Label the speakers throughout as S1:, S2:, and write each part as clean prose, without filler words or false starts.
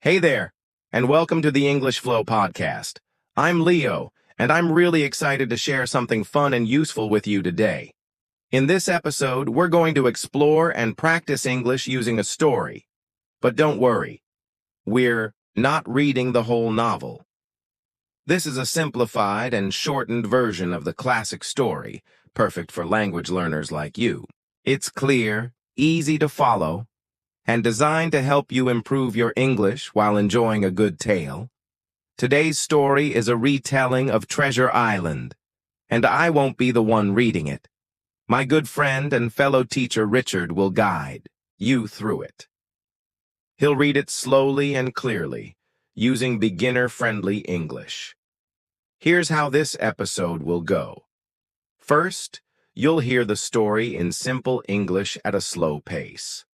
S1: Hey there, and welcome to the English Flow podcast. I'm Leo, and I'm really excited to share something fun and useful with you today. In this episode, we're going to explore and practice English using a story. But don't worry, we're not reading the whole novel. This is a simplified and shortened version of the classic story, perfect for language learners like you. It's clear, easy to follow, and designed to help you improve your English while enjoying a good tale. Today's story is a retelling of Treasure Island, and I won't be the one reading it. My good friend and fellow teacher Richard will guide you through it. He'll read it slowly and clearly, using beginner-friendly English. Here's how this episode will go. First, you'll hear the story in simple English at a slow pace.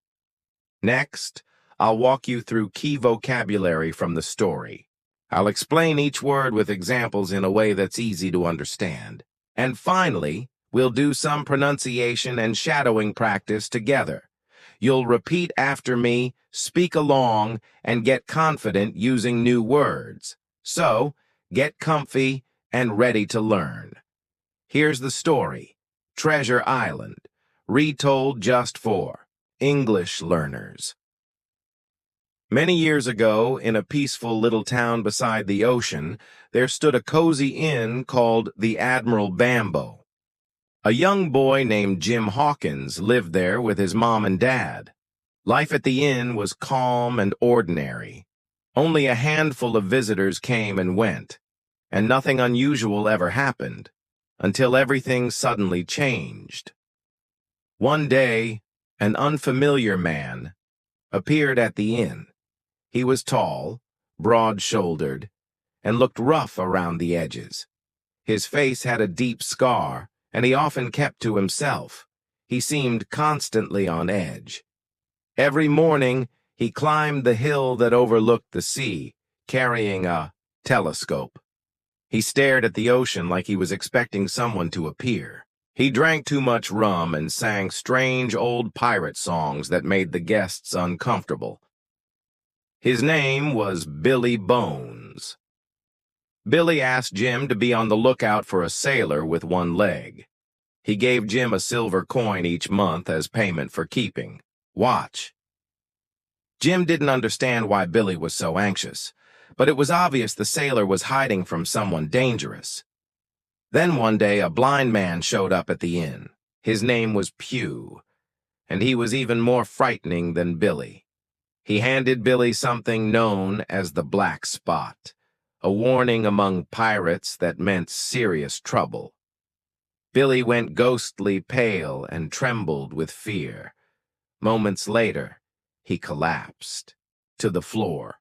S1: Next, I'll walk you through key vocabulary from the story. I'll explain each word with examples in a way that's easy to understand. And finally, we'll do some pronunciation and shadowing practice together. You'll repeat after me, speak along, and get confident using new words. So, get comfy and ready to learn. Here's the story, Treasure Island, retold just for English learners. Many years ago, in a peaceful little town beside the ocean, there stood a cozy inn called the Admiral Bambo. A young boy named Jim Hawkins lived there with his mom and dad. Life at the inn was calm and ordinary. Only a handful of visitors came and went, and nothing unusual ever happened, until everything suddenly changed. One day, an unfamiliar man appeared at the inn. He was tall, broad-shouldered, and looked rough around the edges. His face had a deep scar, and he often kept to himself. He seemed constantly on edge. Every morning, he climbed the hill that overlooked the sea, carrying a telescope. He stared at the ocean like he was expecting someone to appear. He drank too much rum and sang strange old pirate songs that made the guests uncomfortable. His name was Billy Bones. Billy asked Jim to be on the lookout for a sailor with one leg. He gave Jim a silver coin each month as payment for keeping watch. Jim didn't understand why Billy was so anxious, but it was obvious the sailor was hiding from someone dangerous. Then one day a blind man showed up at the inn. His name was Pew, and he was even more frightening than Billy. He handed Billy something known as the Black Spot, a warning among pirates that meant serious trouble. Billy went ghostly pale and trembled with fear. Moments later, he collapsed to the floor.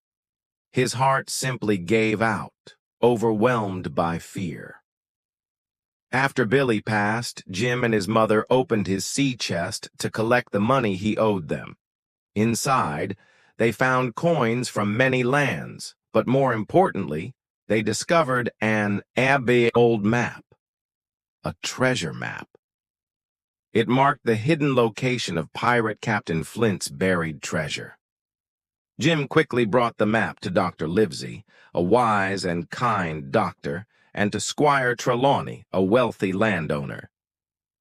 S1: His heart simply gave out, overwhelmed by fear. After Billy passed, Jim and his mother opened his sea chest to collect the money he owed them. Inside, they found coins from many lands, but more importantly, they discovered an old map, a treasure map. It marked the hidden location of Pirate Captain Flint's buried treasure. Jim quickly brought the map to Dr. Livesey, a wise and kind doctor, and to Squire Trelawney, a wealthy landowner.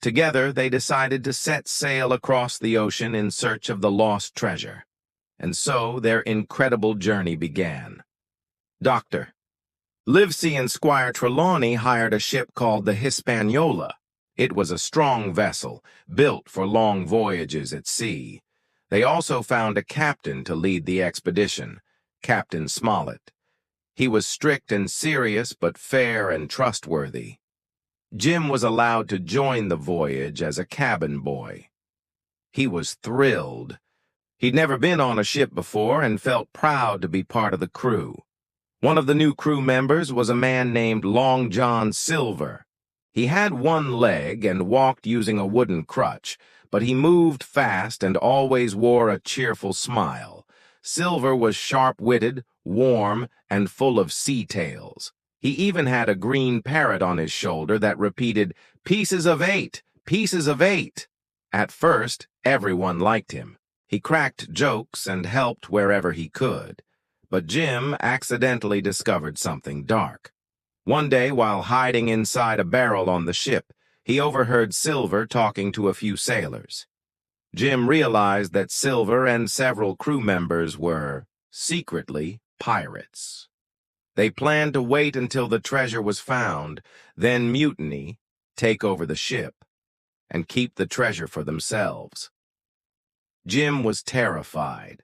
S1: Together, they decided to set sail across the ocean in search of the lost treasure. And so their incredible journey began. Dr. Livesey and Squire Trelawney hired a ship called the Hispaniola. It was a strong vessel, built for long voyages at sea. They also found a captain to lead the expedition, Captain Smollett. He was strict and serious, but fair and trustworthy. Jim was allowed to join the voyage as a cabin boy. He was thrilled. He'd never been on a ship before and felt proud to be part of the crew. One of the new crew members was a man named Long John Silver. He had one leg and walked using a wooden crutch, but he moved fast and always wore a cheerful smile. Silver was sharp-witted, warm, and full of sea tales. He even had a green parrot on his shoulder that repeated, "Pieces of 8, pieces of 8." At first, everyone liked him. He cracked jokes and helped wherever he could. But Jim accidentally discovered something dark. One day, while hiding inside a barrel on the ship, he overheard Silver talking to a few sailors. Jim realized that Silver and several crew members were, secretly, pirates. They planned to wait until the treasure was found, then mutiny, take over the ship, and keep the treasure for themselves. Jim was terrified,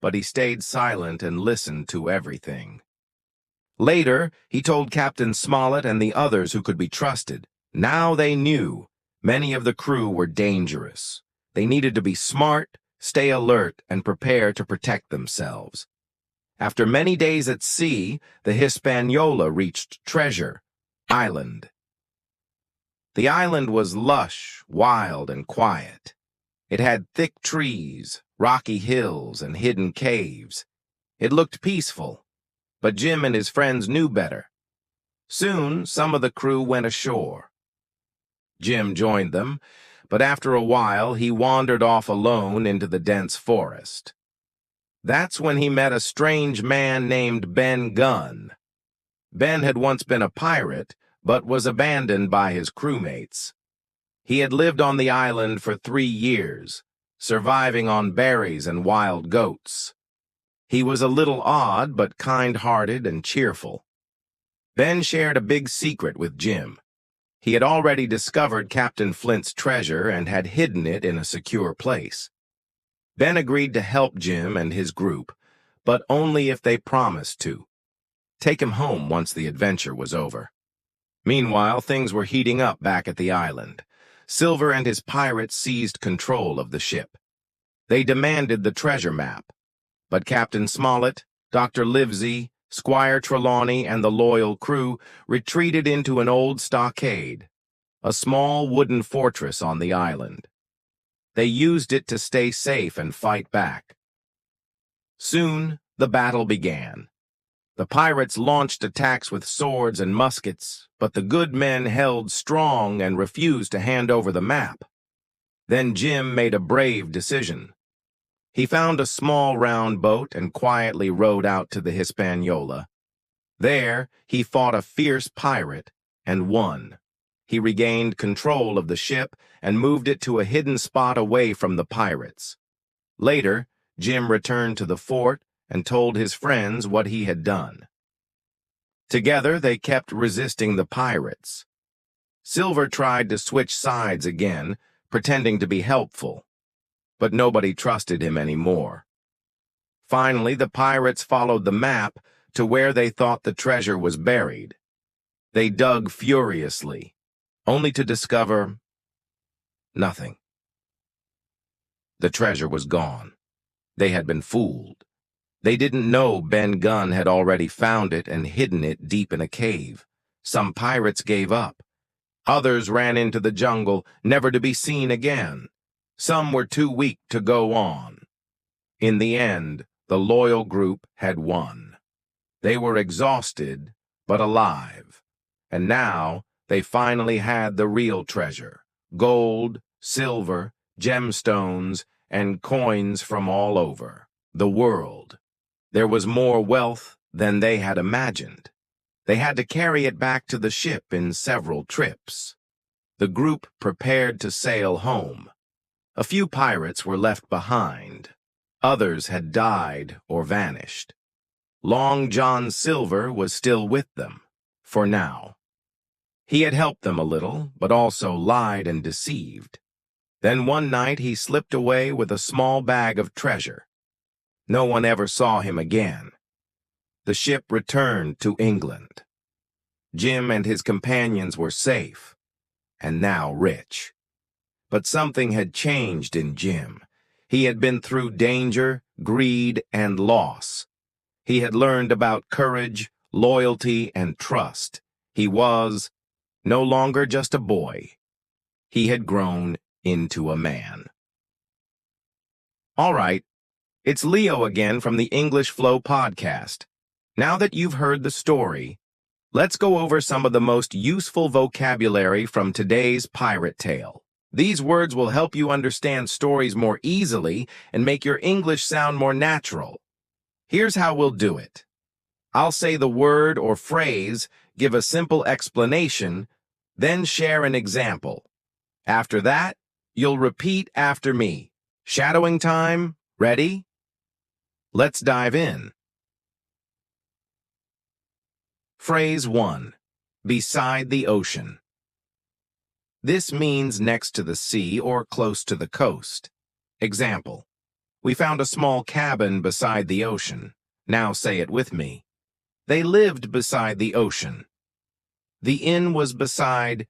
S1: but he stayed silent and listened to everything. Later, he told Captain Smollett and the others who could be trusted. Now they knew many of the crew were dangerous. They needed to be smart, stay alert, and prepare to protect themselves. After many days at sea, the Hispaniola reached Treasure Island. The island was lush, wild, and quiet. It had thick trees, rocky hills, and hidden caves. It looked peaceful, but Jim and his friends knew better. Soon, some of the crew went ashore. Jim joined them, but after a while, he wandered off alone into the dense forest. That's when he met a strange man named Ben Gunn. Ben had once been a pirate, but was abandoned by his crewmates. He had lived on the island for 3 years, surviving on berries and wild goats. He was a little odd, but kind-hearted and cheerful. Ben shared a big secret with Jim. He had already discovered Captain Flint's treasure and had hidden it in a secure place. Ben agreed to help Jim and his group, but only if they promised to take him home once the adventure was over. Meanwhile, things were heating up back at the island. Silver and his pirates seized control of the ship. They demanded the treasure map, but Captain Smollett, Dr. Livesey, Squire Trelawney, and the loyal crew retreated into an old stockade, a small wooden fortress on the island. They used it to stay safe and fight back. Soon, the battle began. The pirates launched attacks with swords and muskets, but the good men held strong and refused to hand over the map. Then Jim made a brave decision. He found a small round boat and quietly rowed out to the Hispaniola. There, he fought a fierce pirate and won. He regained control of the ship and moved it to a hidden spot away from the pirates. Later, Jim returned to the fort and told his friends what he had done. Together, they kept resisting the pirates. Silver tried to switch sides again, pretending to be helpful, but nobody trusted him anymore. Finally, the pirates followed the map to where they thought the treasure was buried. They dug furiously, only to discover nothing. The treasure was gone. They had been fooled. They didn't know Ben Gunn had already found it and hidden it deep in a cave. Some pirates gave up. Others ran into the jungle, never to be seen again. Some were too weak to go on. In the end, the loyal group had won. They were exhausted, but alive. And now, they finally had the real treasure: gold, silver, gemstones, and coins from all over the world. There was more wealth than they had imagined. They had to carry it back to the ship in several trips. The group prepared to sail home. A few pirates were left behind. Others had died or vanished. Long John Silver was still with them, for now. He had helped them a little, but also lied and deceived. Then one night he slipped away with a small bag of treasure. No one ever saw him again. The ship returned to England. Jim and his companions were safe, and now rich. But something had changed in Jim. He had been through danger, greed, and loss. He had learned about courage, loyalty, and trust. He was no longer just a boy. He had grown into a man. All right, it's Leo again from the English Flow podcast. Now that you've heard the story, let's go over some of the most useful vocabulary from today's pirate tale. These words will help you understand stories more easily and make your English sound more natural. Here's how we'll do it. I'll say the word or phrase, give a simple explanation, then share an example. After that, you'll repeat after me. Shadowing time, ready? Let's dive in. Phrase 1. Beside the ocean. This means next to the sea or close to the coast. Example. We found a small cabin beside the ocean. Now say it with me. They lived beside the ocean. The inn was beside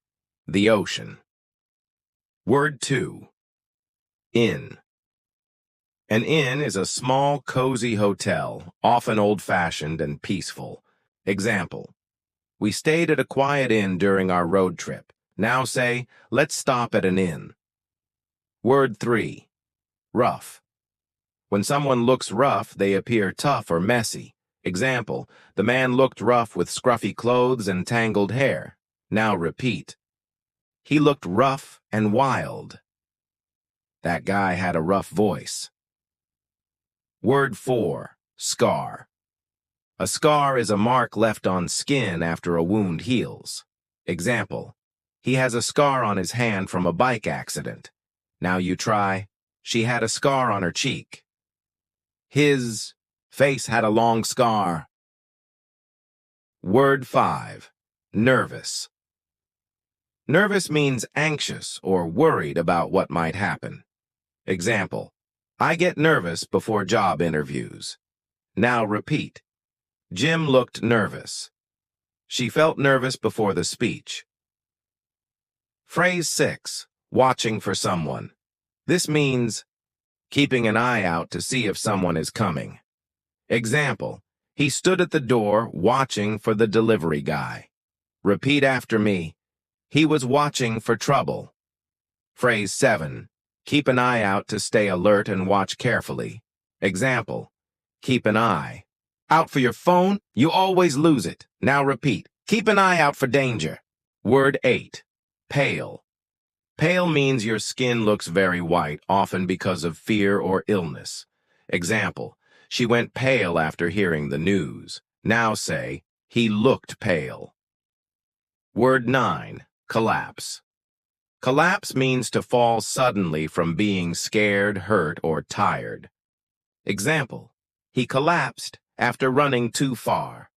S1: the ocean. Word 2. Inn. An inn is a small, cozy hotel, often old-fashioned and peaceful. Example. We stayed at a quiet inn during our road trip. Now say, let's stop at an inn. Word 3. Rough. When someone looks rough, they appear tough or messy. Example, the man looked rough with scruffy clothes and tangled hair. Now repeat. He looked rough and wild. That guy had a rough voice. Word 4. Scar. A scar is a mark left on skin after a wound heals. Example, he has a scar on his hand from a bike accident. Now you try, she had a scar on her cheek. His face had a long scar. Word 5. Nervous. Nervous means anxious or worried about what might happen. Example, I get nervous before job interviews. Now repeat. Jim looked nervous. She felt nervous before the speech. Phrase 6. Watching for someone. This means keeping an eye out to see if someone is coming. Example, he stood at the door watching for the delivery guy. Repeat after me. He was watching for trouble. Phrase 7. Keep an eye out to stay alert and watch carefully. Example, keep an eye out for your phone, you always lose it. Now repeat. Keep an eye out for danger. Word 8. Pale. Pale means your skin looks very white, often because of fear or illness. Example, she went pale after hearing the news. Now say, he looked pale. Word 9. Collapse. Collapse means to fall suddenly from being scared, hurt, or tired. Example, he collapsed after running too far.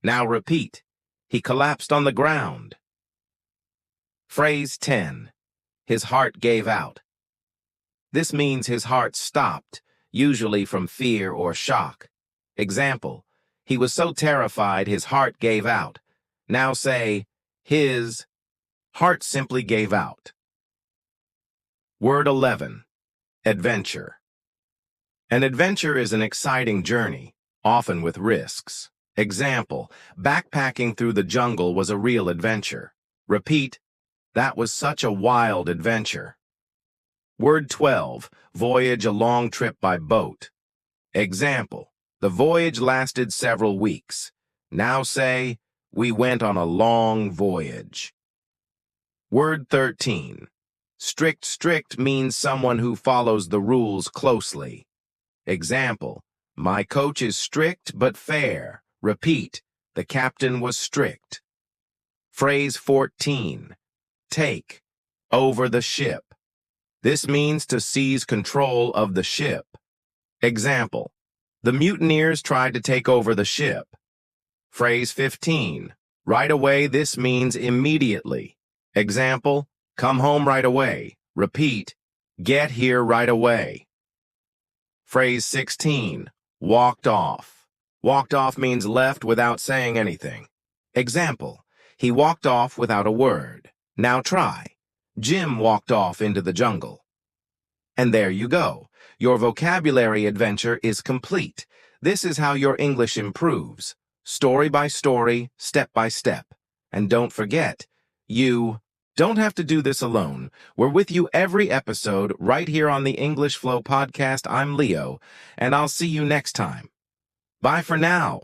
S1: Now repeat. He collapsed on the ground. Phrase 10. His heart gave out. This means his heart stopped, usually from fear or shock. Example, he was so terrified his heart gave out. Now say, his heart simply gave out. Word 11. Adventure. An adventure is an exciting journey, often with risks. Example, backpacking through the jungle was a real adventure. Repeat, that was such a wild adventure. Word 12. Voyage a long trip by boat. Example, the voyage lasted several weeks. Now say, we went on a long voyage. Word 13. Strict. Strict means someone who follows the rules closely. Example, my coach is strict but fair. Repeat, the captain was strict. Phrase 14. Take over the ship. This means to seize control of the ship. Example, the mutineers tried to take over the ship. Phrase 15. Right away, this means immediately. Example, come home right away. Repeat, get here right away. Phrase 16. Walked off. Walked off means left without saying anything. Example, he walked off without a word. Now try. Jim walked off into the jungle. And there you go. Your vocabulary adventure is complete. This is how your English improves. Story by story, step by step. And don't forget, you don't have to do this alone. We're with you every episode right here on the English Flow podcast. I'm Leo, and I'll see you next time. Bye for now.